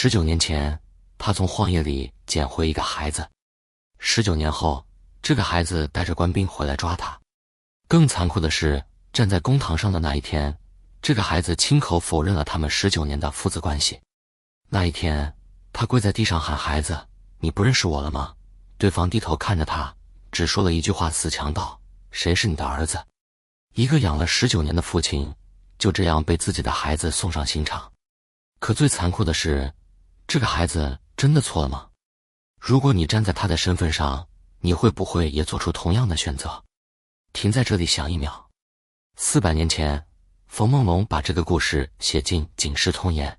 19年前，他从荒野里捡回一个孩子。19年后，这个孩子带着官兵回来抓他。更残酷的是，站在公堂上的那一天，这个孩子亲口否认了他们19年的父子关系。那一天，他跪在地上喊孩子：“你不认识我了吗？”对方低头看着他，只说了一句话：“死强盗，谁是你的儿子？”一个养了19年的父亲，就这样被自己的孩子送上刑场。可最残酷的是，这个孩子真的错了吗？如果你站在他的身份上，你会不会也做出同样的选择？停在这里想一秒。400年前，冯梦龙把这个故事写进《警世通言》。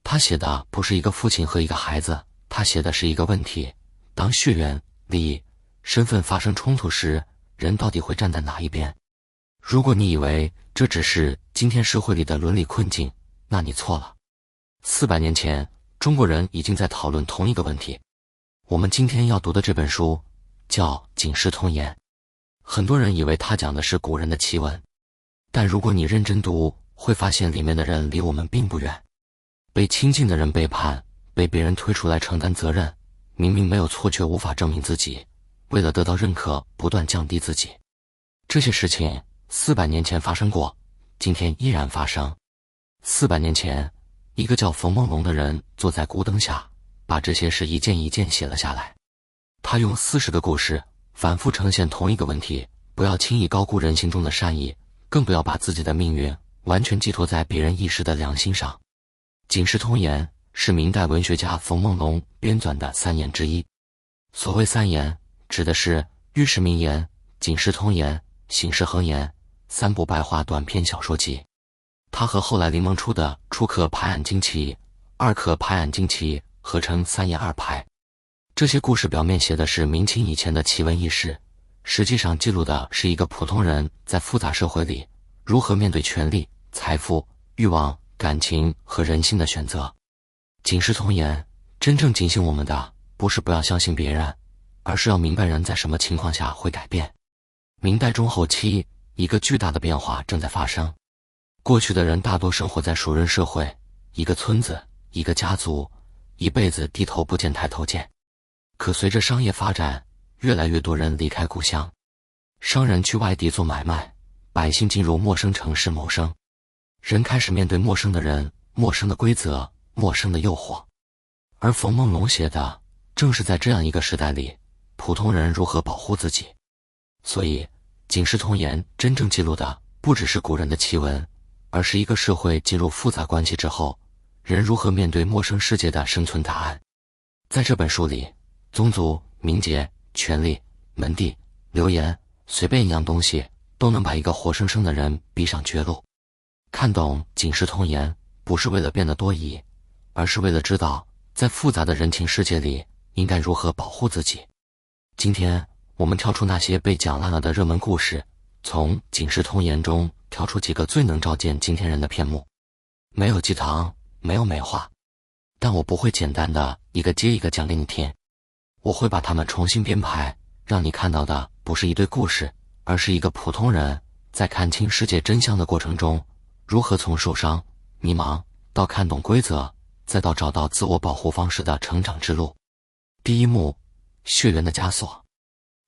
他写的不是一个父亲和一个孩子，他写的是一个问题：当血缘、利益、身份发生冲突时，人到底会站在哪一边？如果你以为这只是今天社会里的伦理困境，那你错了。400年前，中国人已经在讨论同一个问题。我们今天要读的这本书叫《警世通言》。很多人以为它讲的是古人的奇闻，但如果你认真读，会发现里面的人离我们并不远。被亲近的人背叛，被别人推出来承担责任，明明没有错却无法证明自己，为了得到认可不断降低自己。这些事情400年前发生过，今天依然发生。400年前，一个叫冯梦龙的人坐在孤灯下，把这些事一件一件写了下来。他用40个故事反复呈现同一个问题：不要轻易高估人心中的善意，更不要把自己的命运完全寄托在别人一时的良心上。《警世通言》是明代文学家冯梦龙编纂的3言之一。所谓3言，指的是御史名言、警世通言、醒世恒言3部白话短篇小说集。它和后来林梦初的初刻拍案惊奇、二刻拍案惊奇合称3言2拍。这些故事表面写的是明清以前的奇闻异事，实际上记录的是一个普通人在复杂社会里如何面对权力、财富、欲望、感情和人性的选择。警世通言真正警醒我们的，不是不要相信别人，而是要明白人在什么情况下会改变。明代中后期，一个巨大的变化正在发生。过去的人大多生活在熟人社会，一个村子，一个家族，一辈子低头不见抬头见。可随着商业发展，越来越多人离开故乡，商人去外地做买卖，百姓进入陌生城市谋生。人开始面对陌生的人、陌生的规则、陌生的诱惑。而冯梦龙写的正是在这样一个时代里，普通人如何保护自己。所以《警世通言》真正记录的不只是古人的奇闻，而是一个社会进入复杂关系之后，人如何面对陌生世界的生存答案。在这本书里，宗族、名节、权力、门第、流言，随便一样东西都能把一个活生生的人逼上绝路。看懂《警世通言》不是为了变得多疑，而是为了知道在复杂的人情世界里应该如何保护自己。今天我们挑出那些被讲烂了的热门故事，从《警世通言》中挑出几个最能照见今天人的篇目。没有鸡汤，没有美化，但我不会简单的一个接一个讲给你听。我会把它们重新编排，让你看到的不是一堆故事，而是一个普通人在看清世界真相的过程中，如何从受伤、迷茫到看懂规则，再到找到自我保护方式的成长之路。第一幕，血缘的枷锁。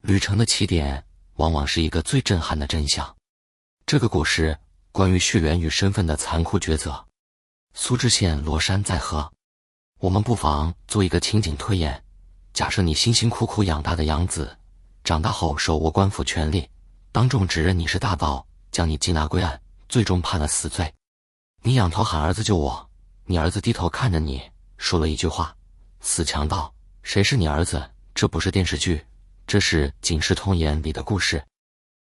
旅程的起点往往是一个最震撼的真相。这个故事关于血缘与身份的残酷抉择。苏知县罗山在河。我们不妨做一个情景推演，假设你辛辛苦苦养大的养子，长大后手握官府权力，当众指认你是大盗，将你缉拿归案，最终判了死罪。你仰头喊儿子救我，你儿子低头看着你，说了一句话：死强盗，谁是你儿子？这不是电视剧，这是《警世通言》里的故事。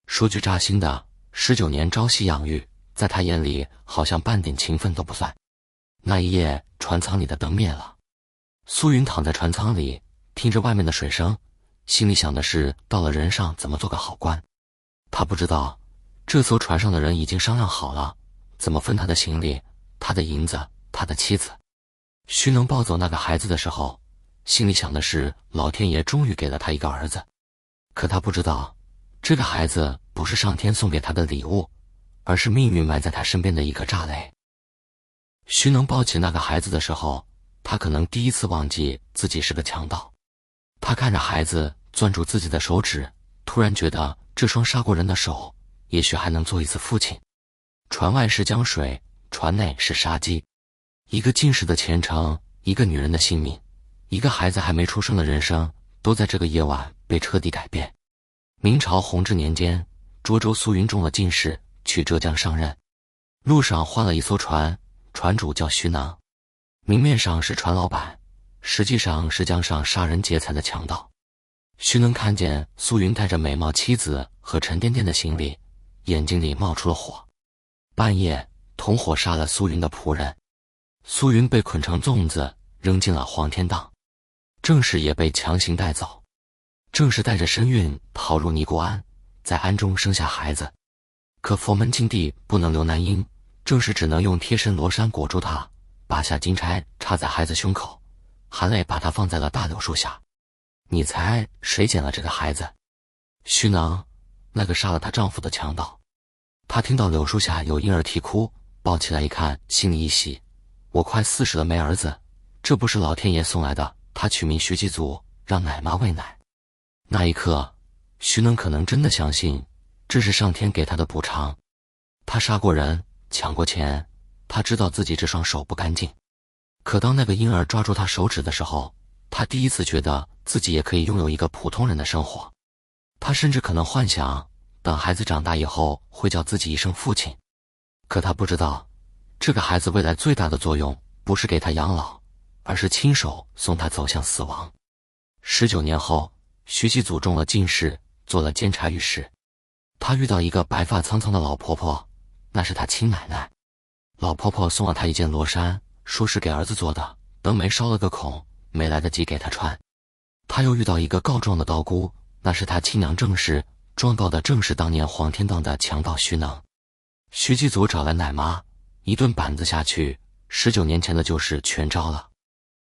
说句扎心的，19年朝夕养育，在他眼里好像半点情分都不算。那一夜，船舱里的灯灭了，苏云躺在船舱里，听着外面的水声，心里想的是到了人上怎么做个好官。他不知道，这艘船上的人已经商量好了，怎么分他的行李、他的银子、他的妻子。徐能抱走那个孩子的时候，心里想的是老天爷终于给了他一个儿子。可他不知道，这个孩子不是上天送给他的礼物，而是命运埋在他身边的一颗炸雷。徐能抱起那个孩子的时候，他可能第一次忘记自己是个强盗。他看着孩子攥住自己的手指，突然觉得这双杀过人的手也许还能做一次父亲。船外是江水，船内是杀机，一个进士的前程，一个女人的性命，一个孩子还没出生的人生，都在这个夜晚被彻底改变。明朝弘治年间，涿州苏云中了进士，去浙江上任。路上换了一艘船，船主叫徐囊，明面上是船老板，实际上是江上杀人劫财的强盗。徐能看见苏云带着美貌妻子和沉甸甸的行李，眼睛里冒出了火。半夜，同伙杀了苏云的仆人，苏云被捆成粽子扔进了黄天荡，郑氏也被强行带走。郑氏带着身孕逃入尼姑庵，在庵中生下孩子。可佛门禁地不能留男婴，郑氏只能用贴身罗衫裹住他，拔下金钗插在孩子胸口，含泪把他放在了大柳树下。你猜谁捡了这个孩子？徐囊，那个杀了她丈夫的强盗。她听到柳树下有婴儿啼哭，抱起来一看，心里一喜，我快40了没儿子，这不是老天爷送来的。她取名徐继祖，让奶妈喂奶。那一刻，徐能可能真的相信这是上天给他的补偿。他杀过人，抢过钱，他知道自己这双手不干净。可当那个婴儿抓住他手指的时候，他第一次觉得自己也可以拥有一个普通人的生活。他甚至可能幻想，等孩子长大以后会叫自己一声父亲。可他不知道，这个孩子未来最大的作用不是给他养老，而是亲手送他走向死亡。19年后，徐继祖中了进士，做了监察御史。他遇到一个白发苍苍的老婆婆，那是他亲奶奶。老婆婆送了他一件罗衫，说是给儿子做的，灯没烧了个孔，没来得及给他穿。他又遇到一个告状的道姑，那是他亲娘郑氏，状告的正是当年黄天荡的强盗徐能。徐继祖找来奶妈，一顿板子下去，19年前的旧事全招了。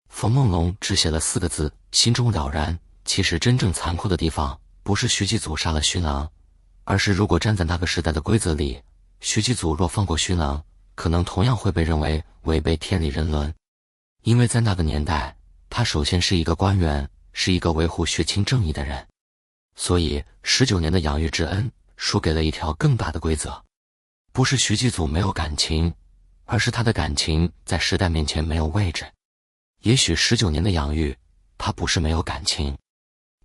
冯梦龙只写了4个字，心中了然。其实真正残酷的地方，不是徐继祖杀了徐能，而是如果站在那个时代的规则里，徐继祖若放过徐能，可能同样会被认为违背天理人伦。因为在那个年代，他首先是一个官员，是一个维护血亲正义的人。所以19年的养育之恩输给了一条更大的规则，不是徐继祖没有感情，而是他的感情在时代面前没有位置。也许19年的养育，他不是没有感情，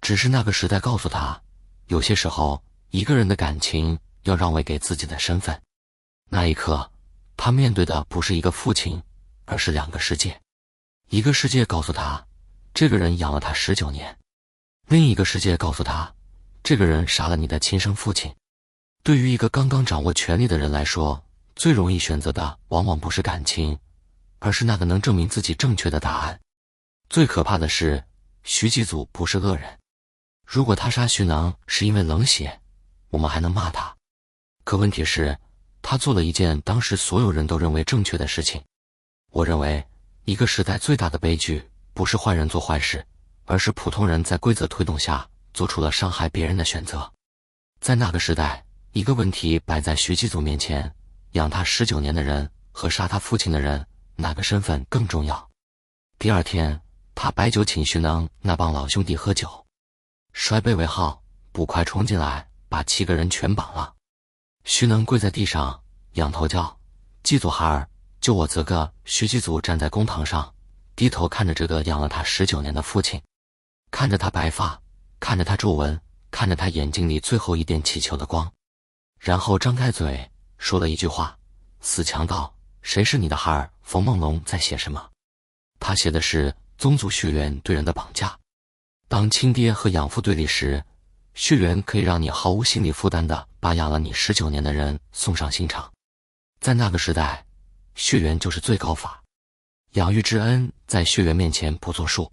只是那个时代告诉他，有些时候一个人的感情要让位给自己的身份。那一刻，他面对的不是一个父亲，而是2个世界。一个世界告诉他，这个人养了他19年；另一个世界告诉他，这个人杀了你的亲生父亲。对于一个刚刚掌握权力的人来说，最容易选择的往往不是感情，而是那个能证明自己正确的答案。最可怕的是，徐继祖不是恶人。如果他杀徐囊是因为冷血，我们还能骂他。可问题是，他做了一件当时所有人都认为正确的事情。我认为，一个时代最大的悲剧，不是坏人做坏事，而是普通人在规则推动下做出了伤害别人的选择。在那个时代，一个问题摆在徐继祖面前，养他19年的人和杀他父亲的人，哪个身份更重要？第二天，他摆酒请徐囊那帮老兄弟喝酒，摔杯为号，捕快冲进来，把7个人全绑了。徐能跪在地上，仰头叫：“继祖孩儿，救我这个！”徐继祖站在公堂上，低头看着这个养了他19年的父亲，看着他白发，看着他皱纹，看着他眼睛里最后一点祈求的光，然后张开嘴说了一句话：“死强盗，谁是你的孩儿？”冯梦龙在写什么？他写的是宗族血缘对人的绑架。当亲爹和养父对立时，血缘可以让你毫无心理负担地把养了你19年的人送上刑场。在那个时代，血缘就是最高法，养育之恩在血缘面前不作数。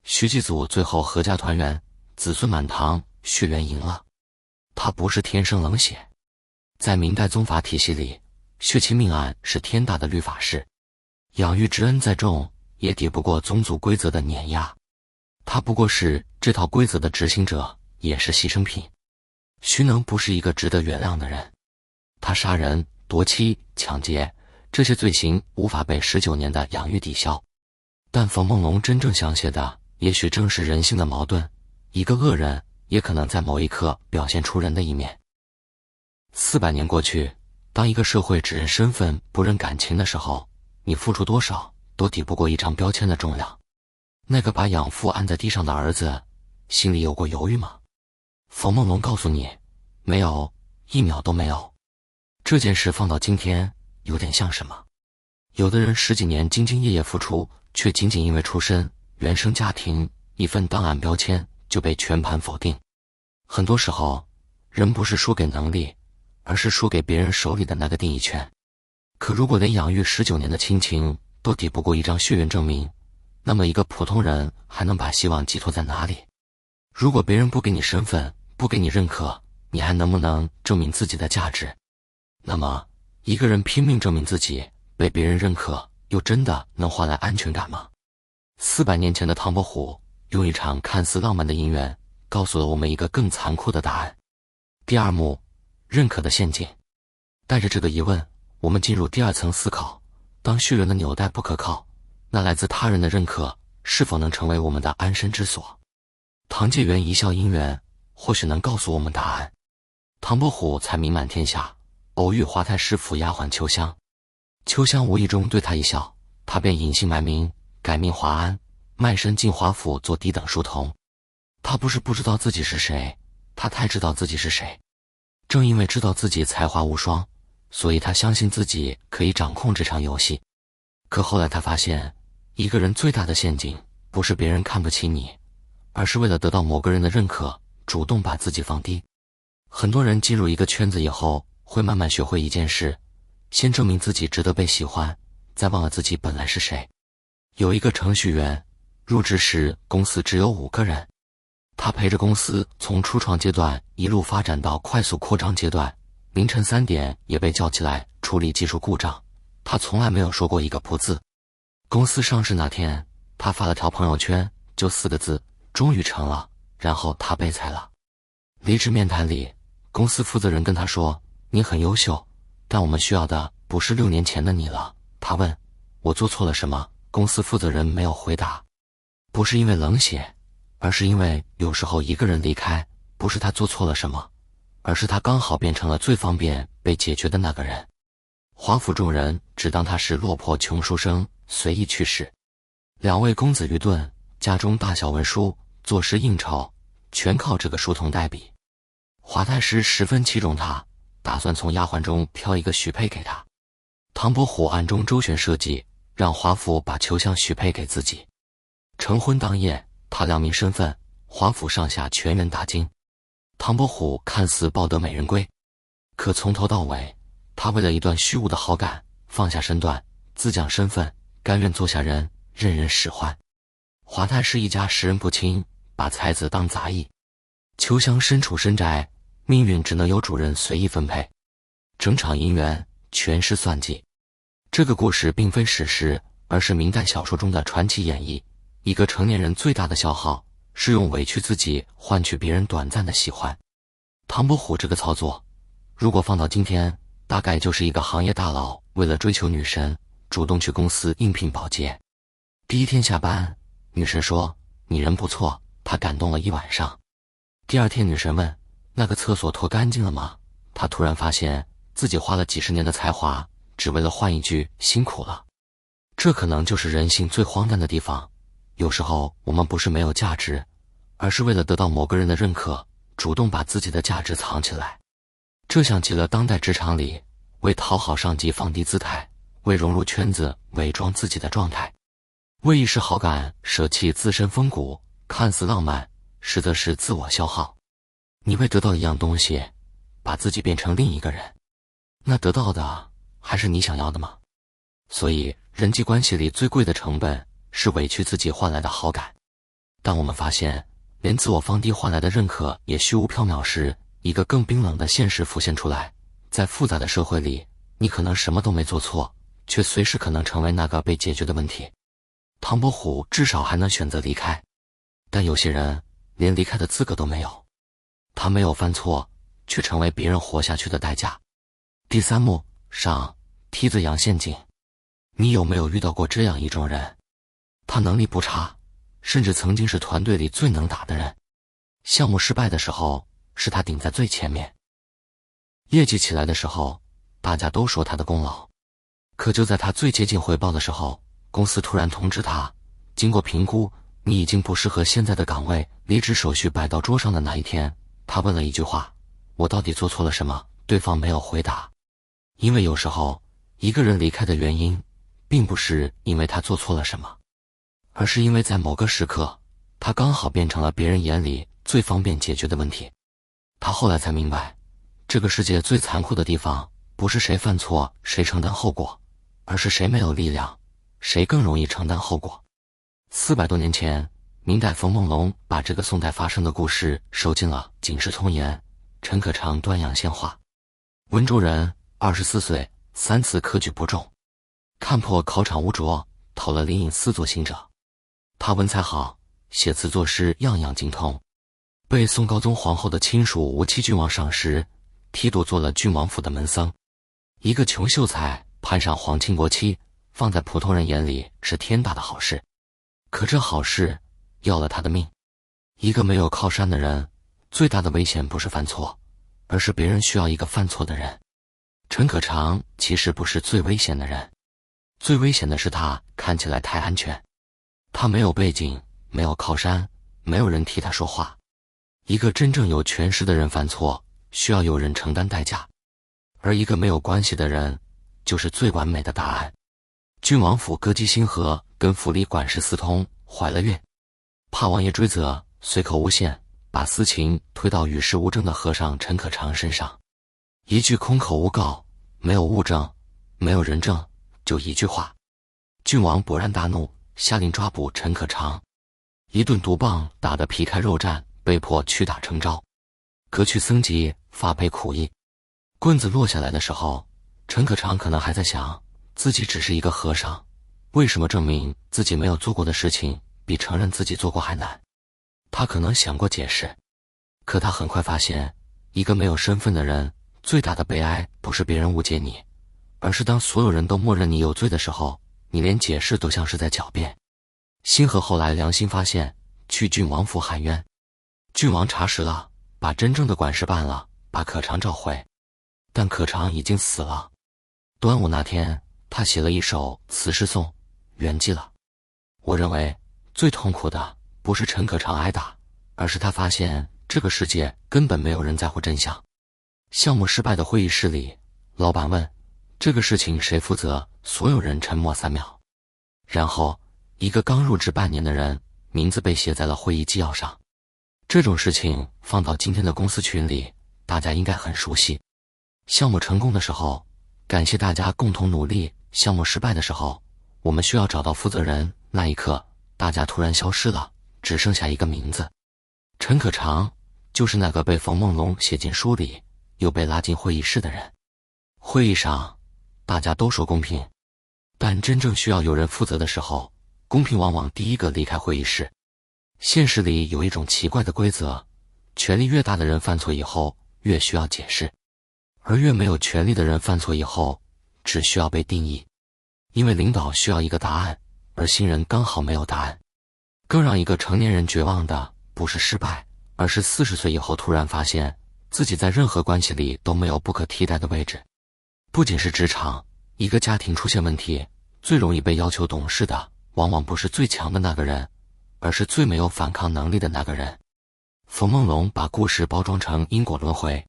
徐继祖最后阖家团圆，子孙满堂，血缘赢了。他不是天生冷血。在明代宗法体系里，血亲命案是天大的律法事，养育之恩再重，也抵不过宗族规则的碾压。他不过是这套规则的执行者，也是牺牲品。徐能不是一个值得原谅的人，他杀人、夺妻、抢劫，这些罪行无法被19年的养育抵消。但冯梦龙真正想写的，也许正是人性的矛盾，一个恶人也可能在某一刻表现出人的一面。400年过去，当一个社会只认身份不认感情的时候，你付出多少都抵不过一张标签的重量。那个把养父按在地上的儿子，心里有过犹豫吗？冯梦龙告诉你，没有，1秒都没有。这件事放到今天，有点像什么？有的人10几年兢兢业业付出，却仅仅因为出身、原生家庭、一份档案标签就被全盘否定。很多时候，人不是输给能力，而是输给别人手里的那个定义权。可如果连养育19年的亲情都抵不过一张血缘证明，那么一个普通人还能把希望寄托在哪里？如果别人不给你身份，不给你认可，你还能不能证明自己的价值？那么，一个人拼命证明自己，被别人认可，又真的能换来安全感吗？400年前的唐伯虎用一场看似浪漫的姻缘，告诉了我们一个更残酷的答案。第2幕，认可的陷阱。带着这个疑问，我们进入第2层思考：当血缘的纽带不可靠，那来自他人的认可是否能成为我们的安身之所？唐介元一笑姻缘，或许能告诉我们答案。唐伯虎才名满天下，偶遇华太师府丫鬟秋香，秋香无意中对他一笑，他便隐姓埋名，改名华安，卖身进华府做低等书童。他不是不知道自己是谁，他太知道自己是谁。正因为知道自己才华无双，所以他相信自己可以掌控这场游戏。可后来他发现，一个人最大的陷阱，不是别人看不起你，而是为了得到某个人的认可，主动把自己放低。很多人进入一个圈子以后，会慢慢学会一件事，先证明自己值得被喜欢，再忘了自己本来是谁。有一个程序员，入职时公司只有5个人，他陪着公司从初创阶段一路发展到快速扩张阶段，凌晨3点也被叫起来处理技术故障，他从来没有说过一个不字。公司上市那天，他发了条朋友圈，就4个字，终于成了，然后他被裁了。离职面谈里，公司负责人跟他说，你很优秀，但我们需要的不是6年前的你了。他问，我做错了什么？公司负责人没有回答。不是因为冷血，而是因为有时候一个人离开，不是他做错了什么，而是他刚好变成了最方便被解决的那个人。华府众人只当他是落魄穷书生，随意去世。2位公子愚钝，家中大小文书，做事应酬，全靠这个书童代笔。华太师十分器重他，打算从丫鬟中挑一个许配给他。唐伯虎暗中周旋设计，让华府把秋香许配给自己。成婚当夜，他亮明身份，华府上下全员大惊。唐伯虎看似抱得美人归，可从头到尾，他为了一段虚无的好感，放下身段，自降身份，甘愿做下人，任人使唤。华太师一家识人不清，把才子当杂役。秋香身处深宅，命运只能由主人随意分配。整场姻缘全是算计。这个故事并非史实，而是明代小说中的传奇演绎。一个成年人最大的消耗，是用委屈自己换取别人短暂的喜欢。唐伯虎这个操作，如果放到今天，大概就是一个行业大佬为了追求女神，主动去公司应聘保洁。第1天下班，女神说，你人不错，他感动了一晚上。第2天女神问，那个厕所拖干净了吗？他突然发现自己花了几十年的才华，只为了换一句辛苦了。这可能就是人性最荒诞的地方。有时候我们不是没有价值，而是为了得到某个人的认可，主动把自己的价值藏起来。这像极了当代职场里为讨好上级放低姿态，为融入圈子伪装自己的状态，为一时好感舍弃自身风骨，看似浪漫，实则是自我消耗。你为得到一样东西，把自己变成另一个人，那得到的还是你想要的吗？所以人际关系里最贵的成本是委屈自己换来的好感。当我们发现连自我放低换来的认可也虚无缥缈时，一个更冰冷的现实浮现出来。在复杂的社会里，你可能什么都没做错，却随时可能成为那个被解决的问题。唐伯虎至少还能选择离开，但有些人连离开的资格都没有。他没有犯错，却成为别人活下去的代价。第3幕上，梯子羊陷阱。你有没有遇到过这样一种人？他能力不差，甚至曾经是团队里最能打的人。项目失败的时候，是他顶在最前面。业绩起来的时候，大家都说他的功劳。可就在他最接近回报的时候，公司突然通知他，经过评估，你已经不适合现在的岗位，离职手续摆到桌上的那一天，他问了一句话：我到底做错了什么？对方没有回答。因为有时候，一个人离开的原因，并不是因为他做错了什么，而是因为在某个时刻，他刚好变成了别人眼里最方便解决的问题。他后来才明白，这个世界最残酷的地方，不是谁犯错谁承担后果，而是谁没有力量，谁更容易承担后果。400多年前，明代冯梦龙把这个宋代发生的故事收进了《警世通言》。陈可常端阳县话，温州人，24岁，3次科举不中，看破考场污浊，投了灵隐4座行者。他文采好，写词作诗样样精通，被宋高宗皇后的亲属吴七郡王赏识，梯度做了郡王府的门僧。一个穷秀才攀上皇亲国戚，放在普通人眼里是天大的好事，可这好事要了他的命。一个没有靠山的人，最大的危险不是犯错，而是别人需要一个犯错的人。陈可常其实不是最危险的人，最危险的是他看起来太安全。他没有背景，没有靠山，没有人替他说话。一个真正有权势的人犯错，需要有人承担代价，而一个没有关系的人，就是最完美的答案。郡王府歌姬星河跟府里管事私通，怀了孕，怕王爷追责，随口诬陷，把私情推到与世无争的和尚陈可常身上。一句空口诬告，没有物证，没有人证，就一句话。郡王勃然大怒，下令抓捕陈可常。一顿毒棒打得皮开肉绽，被迫屈打成招。革去僧籍，发配苦役。棍子落下来的时候，陈可常可能还在想，自己只是一个和尚，为什么证明自己没有做过的事情比承认自己做过还难？他可能想过解释，可他很快发现，一个没有身份的人，最大的悲哀不是别人误解你，而是当所有人都默认你有罪的时候，你连解释都像是在狡辩。星河后来良心发现，去郡王府喊冤。郡王查实了，把真正的管事办了，把可常召回，但可常已经死了。端午那天，他写了一首辞世颂，圆寂了。我认为最痛苦的不是陈可常挨打，而是他发现这个世界根本没有人在乎真相。项目失败的会议室里，老板问这个事情谁负责，所有人沉默3秒。然后一个刚入职半年的人名字被写在了会议纪要上。这种事情放到今天的公司群里，大家应该很熟悉。项目成功的时候，感谢大家共同努力；项目失败的时候，我们需要找到负责人。那一刻，大家突然消失了，只剩下一个名字。陈可常就是那个被冯梦龙写进书里，又被拉进会议室的人。会议上，大家都说公平，但真正需要有人负责的时候，公平往往第一个离开会议室。现实里有一种奇怪的规则，权力越大的人犯错以后，越需要解释，而越没有权力的人犯错以后，只需要被定义。因为领导需要一个答案，而新人刚好没有答案。更让一个成年人绝望的，不是失败，而是40岁以后突然发现，自己在任何关系里都没有不可替代的位置。不仅是职场，一个家庭出现问题，最容易被要求懂事的，往往不是最强的那个人，而是最没有反抗能力的那个人。冯梦龙把故事包装成因果轮回，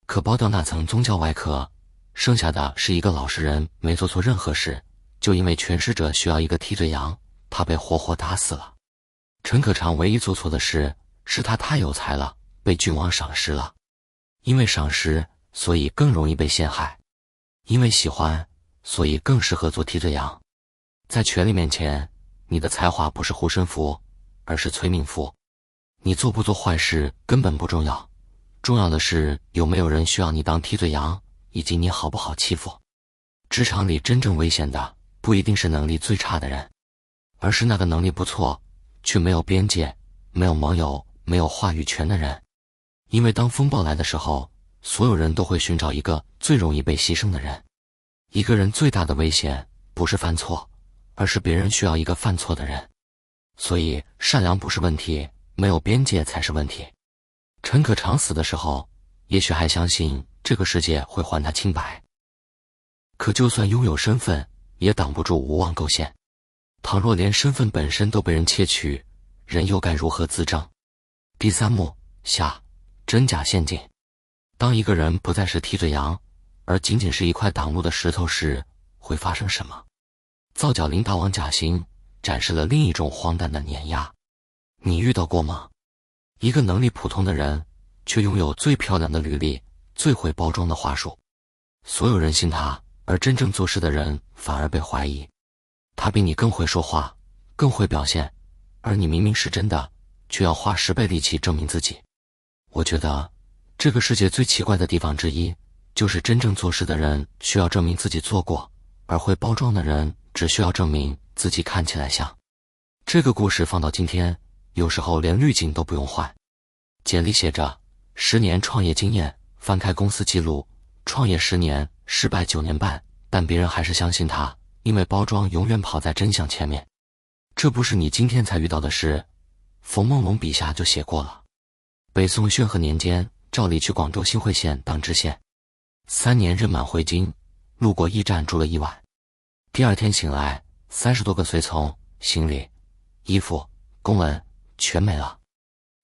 可剥掉那层宗教外壳，剩下的是一个老实人，没做错任何事，就因为权势者需要一个替罪羊，他被活活打死了。陈可常唯一做错的事，是他太有才了，被郡王赏识了。因为赏识，所以更容易被陷害；因为喜欢，所以更适合做替罪羊。在权力面前，你的才华不是护身符，而是催命符。你做不做坏事根本不重要，重要的是有没有人需要你当替罪羊，以及你好不好欺负。职场里真正危险的，不一定是能力最差的人，而是那个能力不错，却没有边界，没有盟友，没有话语权的人。因为当风暴来的时候，所有人都会寻找一个最容易被牺牲的人。一个人最大的危险，不是犯错，而是别人需要一个犯错的人。所以善良不是问题，没有边界才是问题。陈可常死的时候，也许还相信这个世界会还他清白。可就算拥有身份，也挡不住无望构陷。倘若连身份本身都被人窃取，人又该如何自证？第3幕下，真假陷阱。当一个人不再是替罪羊，而仅仅是一块挡路的石头时，会发生什么？皂角林大王假行展示了另一种荒诞的碾压。你遇到过吗？一个能力普通的人，却拥有最漂亮的履历，最会包装的话术。所有人信他，而真正做事的人反而被怀疑。他比你更会说话，更会表现，而你明明是真的，却要花10倍力气证明自己。我觉得这个世界最奇怪的地方之一，就是真正做事的人需要证明自己做过，而会包装的人只需要证明自己看起来像。这个故事放到今天，有时候连滤镜都不用换。简历写着10年创业经验，翻开公司记录，创业10年，失败9年半，但别人还是相信他，因为包装永远跑在真相前面。这不是你今天才遇到的事，冯梦龙笔下就写过了。北宋宣和年间，照例去广州新会县当知县，3年任满回京，路过驿站住了1晚。第2天醒来，30多个随从、行李、衣服、公文全没了。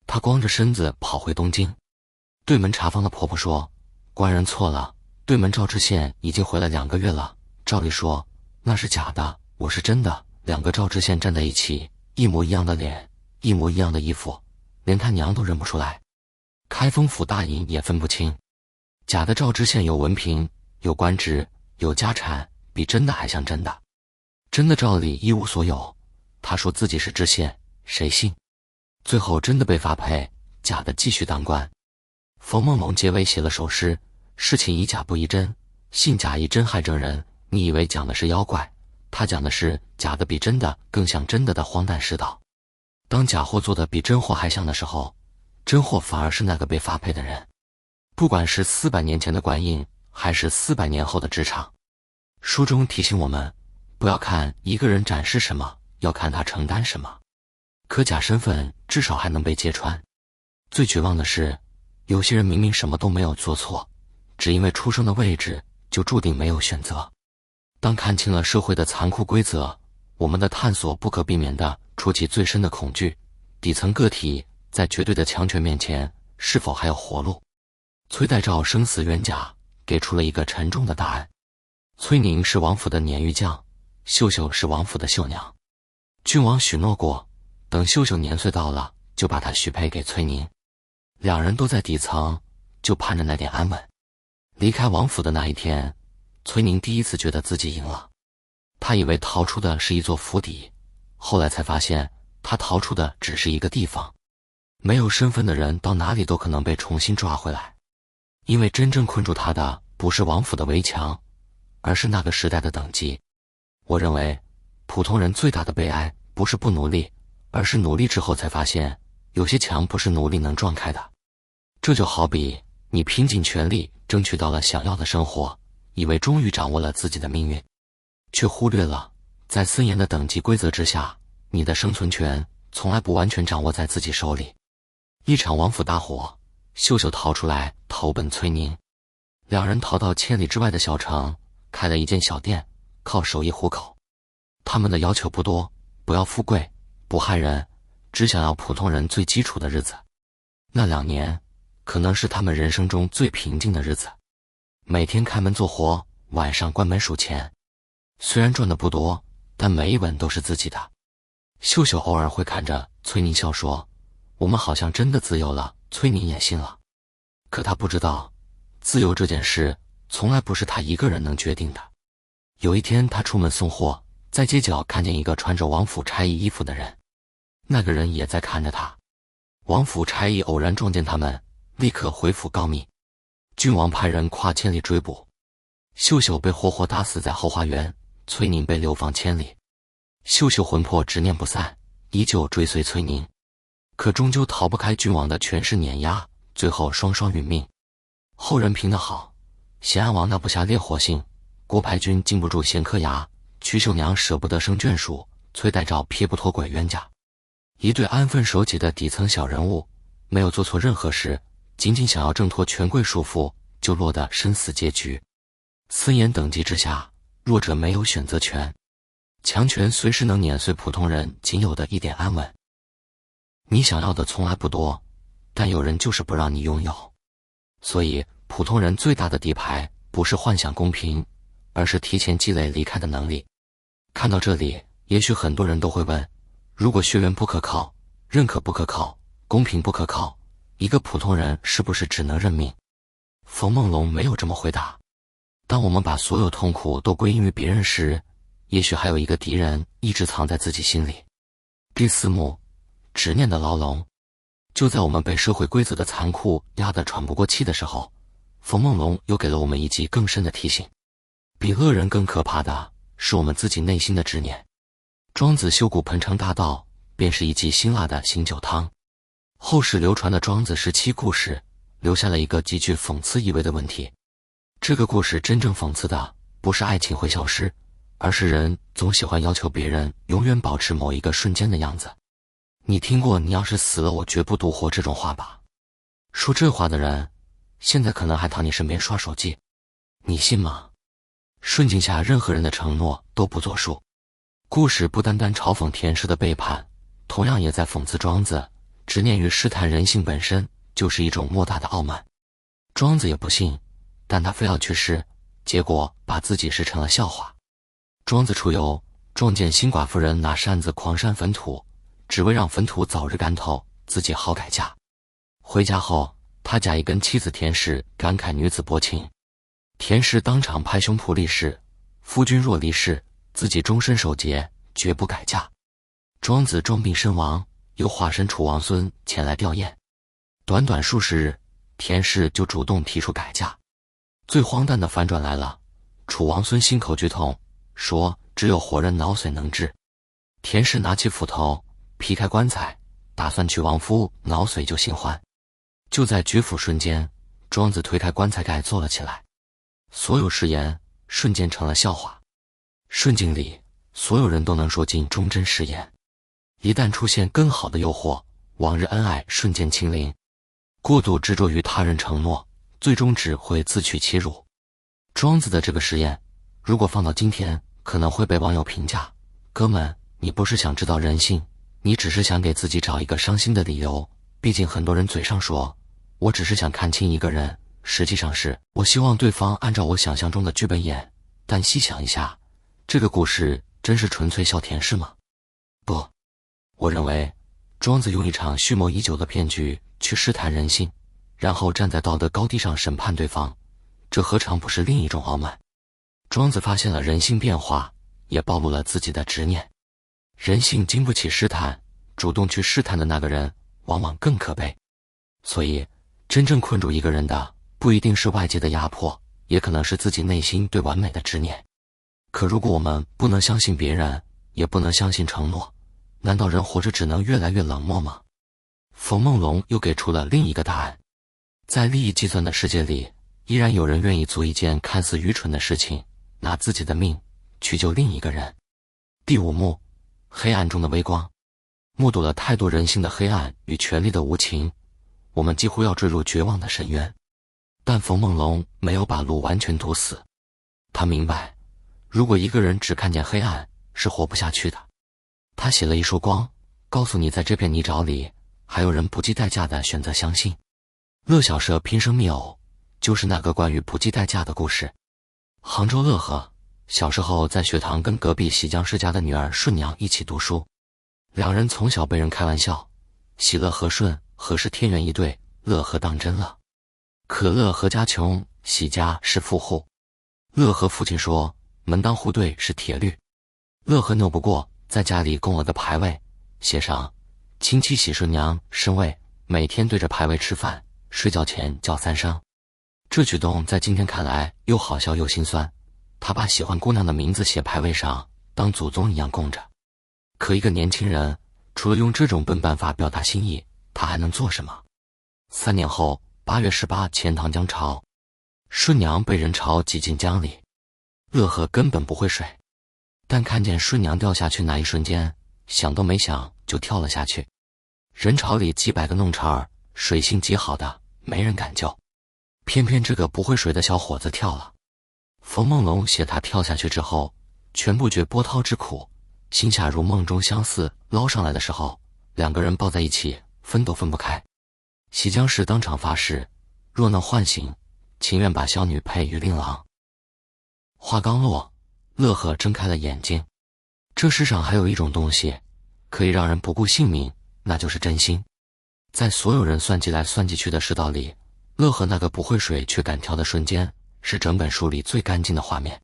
他光着身子跑回东京。对门查房的婆婆说，官人错了，对门赵知县已经回来2个月了。照理说那是假的，我是真的。2个赵知县站在一起，一模一样的脸，一模一样的衣服，连他娘都认不出来。开封府大营也分不清。假的赵知县有文凭，有官职，有家产，比真的还像真的。真的照例一无所有，他说自己是知县，谁信？最后真的被发配，假的继续当官。冯梦龙结尾写了首诗，事情以假不疑真，信假亦真害正人。你以为讲的是妖怪，他讲的是假的比真的更像真的荒诞世道。当假货做的比真货还像的时候，真货反而是那个被发配的人。不管是400年前的官印，还是400年后的职场，书中提醒我们，不要看一个人展示什么，要看他承担什么。可假身份至少还能被揭穿。最绝望的是，有些人明明什么都没有做错，只因为出生的位置就注定没有选择。当看清了社会的残酷规则，我们的探索不可避免地触及最深的恐惧。底层个体在绝对的强权面前，是否还有活路？崔代照生死冤家给出了一个沉重的答案。崔宁是王府的撵玉匠，秀秀是王府的绣娘。郡王许诺过，等秀秀年岁到了，就把她许配给崔宁。2人都在底层，就盼着那点安稳。离开王府的那一天，崔宁第一次觉得自己赢了。他以为逃出的是一座府邸，后来才发现他逃出的只是一个地方。没有身份的人到哪里都可能被重新抓回来，因为真正困住他的不是王府的围墙，而是那个时代的等级。我认为普通人最大的悲哀不是不努力，而是努力之后才发现有些墙不是努力能撞开的。这就好比你拼尽全力争取到了想要的生活，以为终于掌握了自己的命运，却忽略了在森严的等级规则之下，你的生存权从来不完全掌握在自己手里。一场王府大火，秀秀逃出来投奔崔宁，2人逃到千里之外的小城，开了一间小店，靠手艺糊口。他们的要求不多，不要富贵，不害人，只想要普通人最基础的日子。那2年可能是他们人生中最平静的日子，每天开门做活，晚上关门数钱。虽然赚的不多，但每一文都是自己的。秀秀偶尔会看着崔宁笑说，我们好像真的自由了。崔宁也信了。可他不知道，自由这件事从来不是他一个人能决定的。有一天他出门送货，在街角看见一个穿着王府差役衣服的人，那个人也在看着他。王府差役偶然撞见他们，立刻回府告密。郡王派人跨千里追捕，秀秀被活活打死在后花园，崔宁被流放千里。秀秀魂魄执念不散，依旧追随崔宁，可终究逃不开郡王的权势碾压，最后双双殒命。后人评得好，咸安王纳不下烈火性，郭排军禁不住闲磕牙，瞿秀娘舍不得生眷属，崔代照撇不脱鬼冤家。一对安分守己的底层小人物，没有做错任何事，仅仅想要挣脱权贵束缚，就落得生死结局。森严等级之下，弱者没有选择权，强权随时能碾碎普通人仅有的一点安稳。你想要的从来不多，但有人就是不让你拥有。所以普通人最大的底牌不是幻想公平，而是提前积累离开的能力。看到这里，也许很多人都会问，如果血缘不可靠，认可不可靠，公平不可靠，一个普通人是不是只能认命？冯梦龙没有这么回答。当我们把所有痛苦都归因于别人时，也许还有一个敌人一直藏在自己心里。第4幕，执念的牢笼。就在我们被社会规则的残酷压得喘不过气的时候，冯梦龙又给了我们一记更深的提醒。比恶人更可怕的是我们自己内心的执念。庄子修古盆城大道，便是一剂辛辣的醒酒汤。后世流传的庄子17故事，留下了一个极具讽刺意味的问题。这个故事真正讽刺的不是爱情会消失，而是人总喜欢要求别人永远保持某一个瞬间的样子。你听过你要是死了我绝不独活这种话吧？说这话的人现在可能还躺你身边刷手机，你信吗？顺境下任何人的承诺都不作数。故事不单单嘲讽田氏的背叛，同样也在讽刺庄子执念于试探人性本身就是一种莫大的傲慢。庄子也不信，但他非要去试，结果把自己试成了笑话。庄子出游，撞见新寡妇人拿扇子狂扇坟土，只为让坟土早日干透，自己好改嫁。回家后，他假意跟妻子田氏感慨女子薄情。田氏当场拍胸脯立誓，夫君若离世，自己终身守节，绝不改嫁。庄子装病身亡，又化身楚王孙前来吊唁。短短数十日，田氏就主动提出改嫁。最荒诞的反转来了，楚王孙心口剧痛，说只有活人脑髓能治。田氏拿起斧头劈开棺材，打算取亡夫脑髓救新欢。就在举斧瞬间，庄子推开棺材盖坐了起来。所有誓言瞬间成了笑话。顺境里，所有人都能说尽忠贞誓言，一旦出现更好的诱惑，往日恩爱瞬间清零。过度执着于他人承诺，最终只会自取其辱。庄子的这个实验，如果放到今天，可能会被网友评价：哥们，你不是想知道人性，你只是想给自己找一个伤心的理由。毕竟很多人嘴上说我只是想看清一个人，实际上是我希望对方按照我想象中的剧本演。但细想一下，这个故事真是纯粹笑田氏吗？不，我认为庄子用一场蓄谋已久的骗局去试探人性，然后站在道德高地上审判对方，这何尝不是另一种傲慢？庄子发现了人性变化，也暴露了自己的执念。人性经不起试探，主动去试探的那个人往往更可悲。所以真正困住一个人的不一定是外界的压迫，也可能是自己内心对完美的执念。可如果我们不能相信别人，也不能相信承诺，难道人活着只能越来越冷漠吗？冯梦龙又给出了另一个答案。在利益计算的世界里，依然有人愿意做一件看似愚蠢的事情，拿自己的命去救另一个人。第5幕，黑暗中的微光。目睹了太多人性的黑暗与权力的无情，我们几乎要坠入绝望的深渊。但冯梦龙没有把路完全堵死，他明白，如果一个人只看见黑暗，是活不下去的。他写了一束光，告诉你在这片泥沼里，还有人不计代价地选择相信。乐小社拼生觅偶，就是那个关于不计代价的故事。杭州乐和小时候在学堂跟隔壁喜江世家的女儿顺娘一起读书，两人从小被人开玩笑，喜乐和顺何是天缘一对，乐和当真了。可乐和家穷，喜家是富户。乐和父亲说门当户对是铁律，乐和拗不过，在家里供了个牌位，写上亲戚喜顺娘身位，每天对着牌位吃饭，睡觉前叫3声。这举动在今天看来又好笑又心酸，他把喜欢姑娘的名字写牌位上，当祖宗一样供着。可一个年轻人除了用这种笨办法表达心意，他还能做什么？3年后8月18钱塘江潮，顺娘被人潮挤进江里，乐和根本不会水，但看见顺娘掉下去那一瞬间，想都没想就跳了下去。人潮里几百个弄潮儿，水性极好的，没人敢救。偏偏这个不会水的小伙子跳了。冯梦龙写他跳下去之后，全不觉波涛之苦，心下如梦中相似。捞上来的时候，两个人抱在一起，分都分不开。喜江氏当场发誓，若能唤醒，情愿把小女配与令郎。话刚落，乐呵睁开了眼睛。这世上还有一种东西，可以让人不顾性命，那就是真心。在所有人算计来算计去的世道里，乐呵那个不会水却敢跳的瞬间，是整本书里最干净的画面。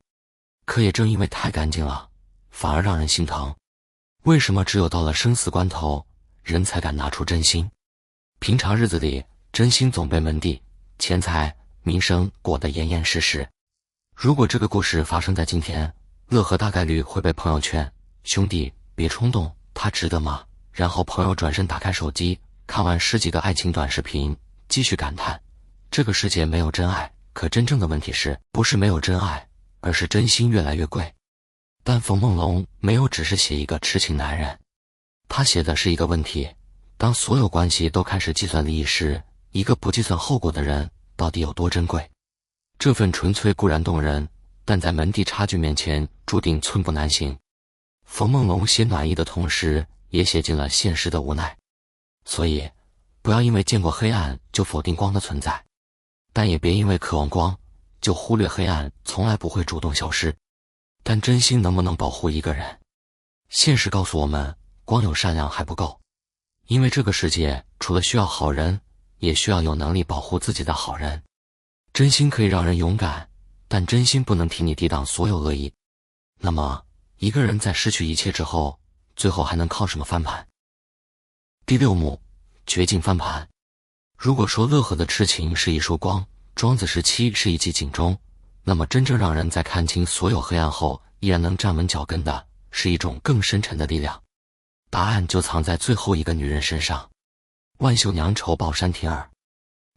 可也正因为太干净了，反而让人心疼。为什么只有到了生死关头，人才敢拿出真心？平常日子里，真心总被门第、钱财、名声裹得严严实实。如果这个故事发生在今天，乐呵大概率会被朋友劝：兄弟，别冲动，他值得吗？然后朋友转身打开手机，看完10几个爱情短视频，继续感叹：这个世界没有真爱。可真正的问题是，不是没有真爱，而是真心越来越贵。但冯梦龙没有只是写一个痴情男人，他写的是一个问题：当所有关系都开始计算利益时，一个不计算后果的人到底有多珍贵？这份纯粹固然动人，但在门第差距面前注定寸步难行。冯梦龙写暖意的同时，也写尽了现实的无奈。所以，不要因为见过黑暗就否定光的存在，但也别因为渴望光就忽略黑暗从来不会主动消失。但真心能不能保护一个人？现实告诉我们，光有善良还不够，因为这个世界除了需要好人，也需要有能力保护自己的好人。真心可以让人勇敢，但真心不能替你抵挡所有恶意。那么，一个人在失去一切之后，最后还能靠什么翻盘？第6幕，绝境翻盘。如果说乐呵的痴情是一束光，庄子时期是一记警钟，那么真正让人在看清所有黑暗后依然能站稳脚跟的，是一种更深沉的力量。答案就藏在最后一个女人身上。万秀娘仇报山亭儿。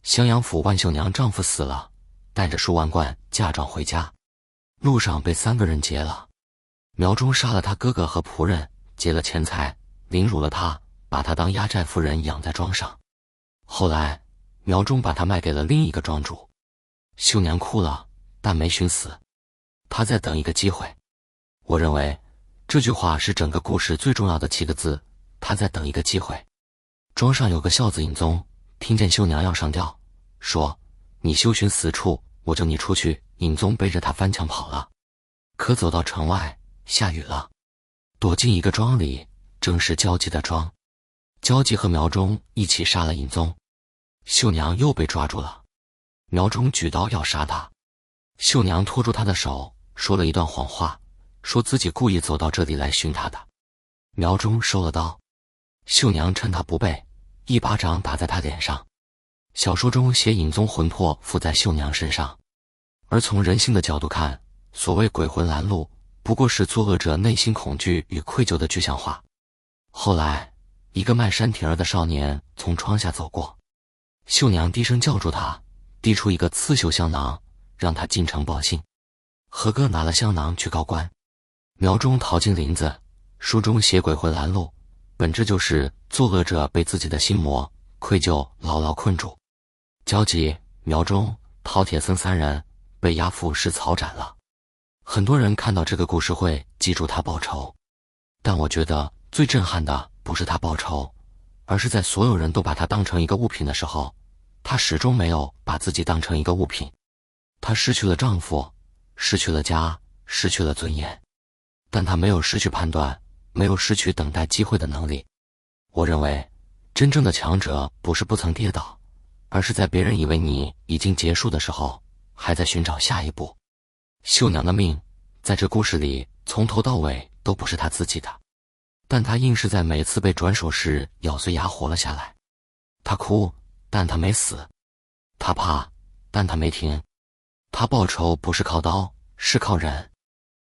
襄阳府万秀娘丈夫死了，带着数万贯嫁妆回家，路上被3个人劫了。苗忠杀了他哥哥和仆人，劫了钱财，凌辱了他，把他当压寨夫人养在庄上。后来苗忠把他卖给了另一个庄主。秀娘哭了，但没寻死，她在等一个机会。我认为这句话是整个故事最重要的7个字，她在等一个机会。庄上有个孝子尹宗，听见秀娘要上吊，说：你休寻死处，我救你出去。尹宗背着他翻墙跑了。可走到城外，下雨了，躲进一个庄里，正是焦急的庄。焦急和苗忠一起杀了尹宗。秀娘又被抓住了，苗忠举刀要杀他。秀娘拖住他的手，说了一段谎话，说自己故意走到这里来寻他的。苗忠收了刀，秀娘趁他不备，一巴掌打在他脸上。小说中写尹宗魂魄附在秀娘身上，而从人性的角度看，所谓鬼魂拦路，不过是作恶者内心恐惧与愧疚的具象化。后来，一个卖山亭儿的少年从窗下走过，秀娘低声叫住他，递出一个刺绣香囊，让他进城报信。和哥拿了香囊去告官。苗忠逃进林子，书中写鬼魂拦路，本质就是作恶者被自己的心魔、愧疚牢牢困住。焦急、苗忠、饕餮僧3人被押赴市草斩了。很多人看到这个故事会记住他报仇，但我觉得最震撼的不是他报仇，而是在所有人都把他当成一个物品的时候，他始终没有把自己当成一个物品。她失去了丈夫，失去了家，失去了尊严，但她没有失去判断，没有失去等待机会的能力。我认为，真正的强者不是不曾跌倒，而是在别人以为你已经结束的时候，还在寻找下一步。秀娘的命，在这故事里从头到尾都不是她自己的，但她硬是在每次被转手时咬碎牙活了下来。她哭，但她没死；她怕，但她没停。她报仇不是靠刀，是靠忍。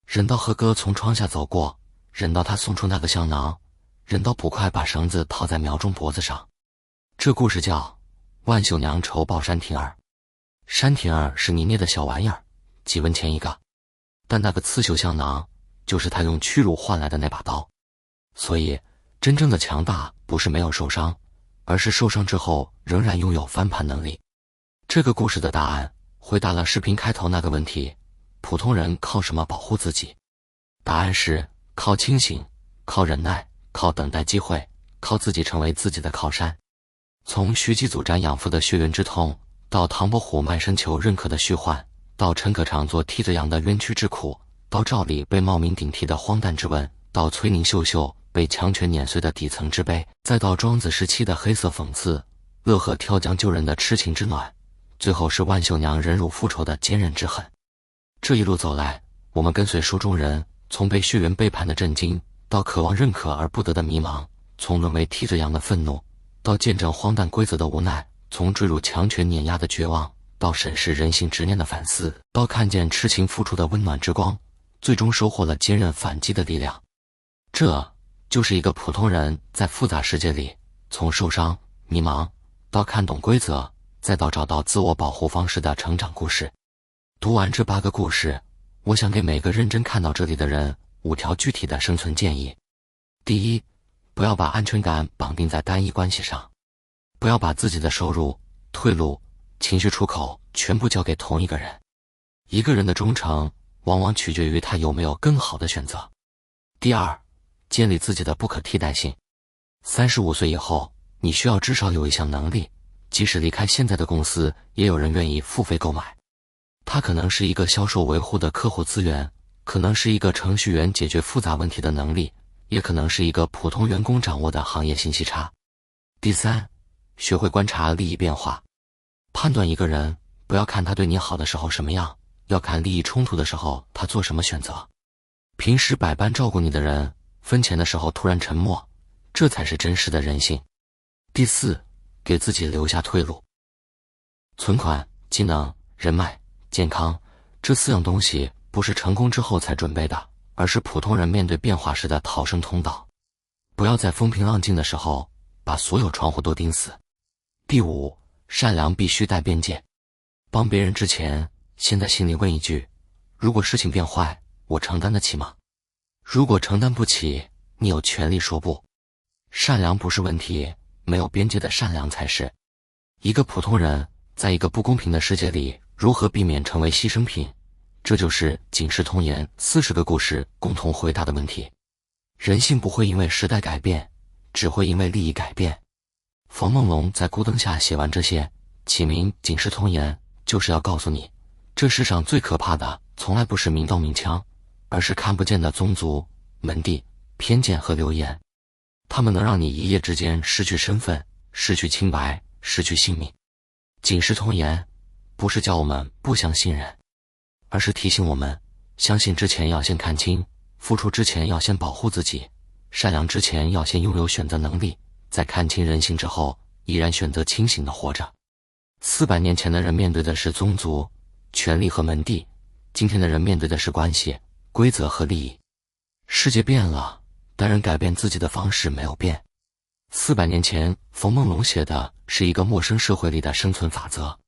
忍到和哥从窗下走过，忍到他送出那个香囊，忍到捕快把绳子套在苗忠脖子上。这故事叫万秀娘仇报山亭儿。山亭儿是你捏的小玩意儿，几文钱一个，但那个刺绣香囊就是他用屈辱换来的那把刀。所以真正的强大不是没有受伤，而是受伤之后仍然拥有翻盘能力。这个故事的答案回答了视频开头那个问题：普通人靠什么保护自己？答案是靠清醒，靠忍耐，靠等待机会，靠自己成为自己的靠山。从徐继祖瞻养父的血缘之痛，到唐伯虎卖身求认可的虚幻，到陈可常做替罪羊的冤屈之苦，到赵李被冒名顶替的荒诞之问，到崔宁秀秀被强权碾碎的底层之悲，再到庄子时期的黑色讽刺，乐和跳江救人的痴情之暖，最后是万秀娘忍辱复仇的坚韧之狠。这一路走来，我们跟随书中人，从被血缘背叛的震惊，到渴望认可而不得的迷茫，从沦为替罪羊的愤怒，到见证荒诞规则的无奈，从坠入强权碾压的绝望，到审视人性执念的反思，到看见痴情付出的温暖之光，最终收获了坚韧反击的力量。这就是一个普通人在复杂世界里，从受伤、迷茫，到看懂规则，再到找到自我保护方式的成长故事。读完这8个故事，我想给每个认真看到这里的人5条具体的生存建议。第一，不要把安全感绑定在单一关系上，不要把自己的收入、退路、情绪出口全部交给同一个人。一个人的忠诚往往取决于他有没有更好的选择。第二，建立自己的不可替代性。35岁以后，你需要至少有一项能力，即使离开现在的公司，也有人愿意付费购买。它可能是一个销售维护的客户资源，可能是一个程序员解决复杂问题的能力，也可能是一个普通员工掌握的行业信息差。第三，学会观察利益变化。判断一个人，不要看他对你好的时候什么样，要看利益冲突的时候他做什么选择。平时百般照顾你的人，分钱的时候突然沉默，这才是真实的人性。第四，给自己留下退路。存款、技能、人脉、健康，这4样东西不是成功之后才准备的，而是普通人面对变化时的逃生通道。不要在风平浪静的时候把所有窗户都钉死。第五，善良必须带边界。帮别人之前，先在心里问一句：如果事情变坏，我承担得起吗？如果承担不起，你有权利说不。善良不是问题，没有边界的善良才是。一个普通人在一个不公平的世界里，如何避免成为牺牲品？这就是《警世通言》40个故事共同回答的问题。人性不会因为时代改变，只会因为利益改变。冯梦龙在孤灯下写完这些，起名《警世通言》，就是要告诉你，这世上最可怕的从来不是明刀明枪，而是看不见的宗族、门第、偏见和流言。他们能让你一夜之间失去身份，失去清白，失去性命。警世通言不是叫我们不相信人，而是提醒我们，相信之前要先看清，付出之前要先保护自己，善良之前要先拥有选择能力，在看清人性之后，依然选择清醒地活着。400年前的人面对的是宗族、权力和门第，今天的人面对的是关系、规则和利益。世界变了，但人改变自己的方式没有变。400年前，冯梦龙写的是一个陌生社会里的生存法则。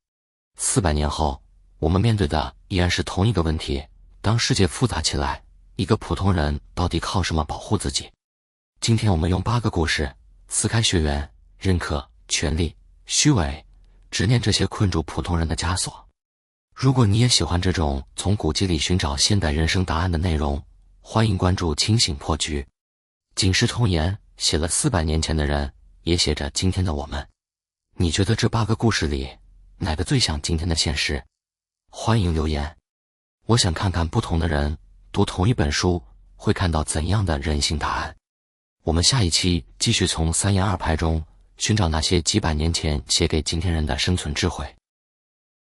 400年后，我们面对的依然是同一个问题：当世界复杂起来，一个普通人到底靠什么保护自己？今天我们用8个故事撕开血缘、认可、权力、虚伪、执念这些困住普通人的枷锁。如果你也喜欢这种从古籍里寻找现代人生答案的内容，欢迎关注清醒破局。警世通言写了400年前的人，也写着今天的我们。你觉得这8个故事里，哪个最像今天的现实？欢迎留言。我想看看不同的人读同一本书，会看到怎样的人性答案。我们下一期继续从3言2拍中寻找那些几百年前写给今天人的生存智慧。